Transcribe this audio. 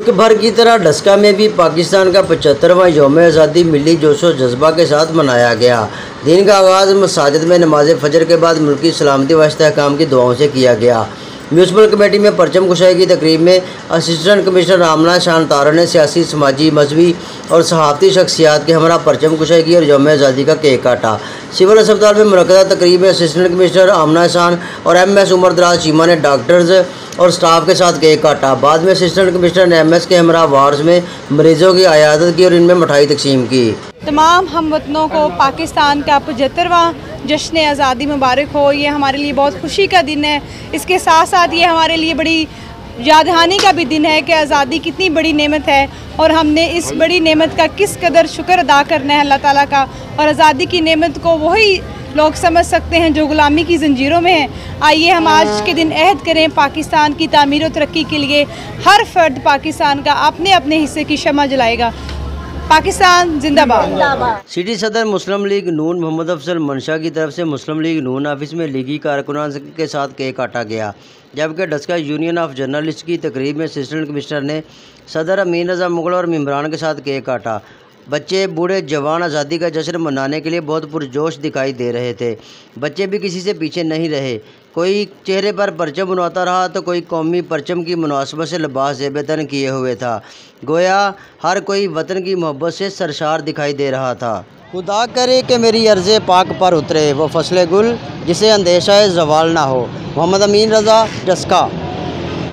मुल्क भर की तरह डस्का में भी पाकिस्तान का 75वां यौम आज़ादी मिली जोशो जज्बा के साथ मनाया गया। दिन का आगाज़ मसाजिद में नमाज फजर के बाद मुल्की सलामती व इस्तेहकाम की दुआओं से किया गया। म्यूनसिपल कमेटी में परचम कुशाई की तकरीब में असिस्टेंट कमिश्नर आमना शान तारा ने सियासी, समाजी, मजहबी और सहाफ़ती शख्सियात के हमरा परचम कुशाई की और यौम आज़ादी का केक काटा। सिविल अस्पताल में मुनक़दा तकरीब में असिस्टेंट कमिश्नर आमना शान और MS उमर दराज चीमा ने डॉक्टर्स और स्टाफ के साथ केक काटा। बाद में असिस्टेंट कमिश्नर ने MS के हमरा वार्ड्स में मरीजों की आयादत की और इनमें मिठाई तकसीम की। तमाम हमवतनों को पाकिस्तान का 75वां जश्न आज़ादी मुबारक हो। ये हमारे लिए बहुत खुशी का दिन है। इसके साथ साथ ये हमारे लिए बड़ी याद दहानी का भी दिन है कि आज़ादी कितनी बड़ी नेमत है और हमने इस बड़ी नेमत का किस कदर शुक्र अदा करना है अल्लाह ताला का। और आज़ादी की नेमत को वही लोग समझ सकते हैं जो गुलामी की जंजीरों में हैं। आइए हम आज के दिन अहद करें पाकिस्तान की तामीर और तरक्की के लिए हर फर्द पाकिस्तान का अपने अपने हिस्से की शमा जलाएगा। पाकिस्तान जिंदाबाद। सिटी सदर मुस्लिम लीग नून मोहम्मद अफजल मंशा की तरफ से मुस्लिम लीग नून ऑफिस में लीगी कारकुनान के साथ केक काटा गया, जबकि डस्का यूनियन ऑफ जर्नलिस्ट की तकरीब में असिस्टेंट कमिश्नर ने सदर अमीन रज़ा मुगल और मेम्बरान के साथ केक काटा। बच्चे, बूढ़े, जवान आज़ादी का जश्न मनाने के लिए बहुत पुरजोश दिखाई दे रहे थे। बच्चे भी किसी से पीछे नहीं रहे। कोई चेहरे पर परचम बनवाता रहा तो कोई कौमी परचम की मुनासबत से लिबास ज़ेब-ए-तन किए हुए था। गोया हर कोई वतन की मोहब्बत से सरशार दिखाई दे रहा था। खुदा करे कि मेरी अर्ज़े पाक पर उतरे वो फसले गुल जिसे अंदेशा ज़वाल ना हो। मोहम्मद अमीन रज़ा, डस्का।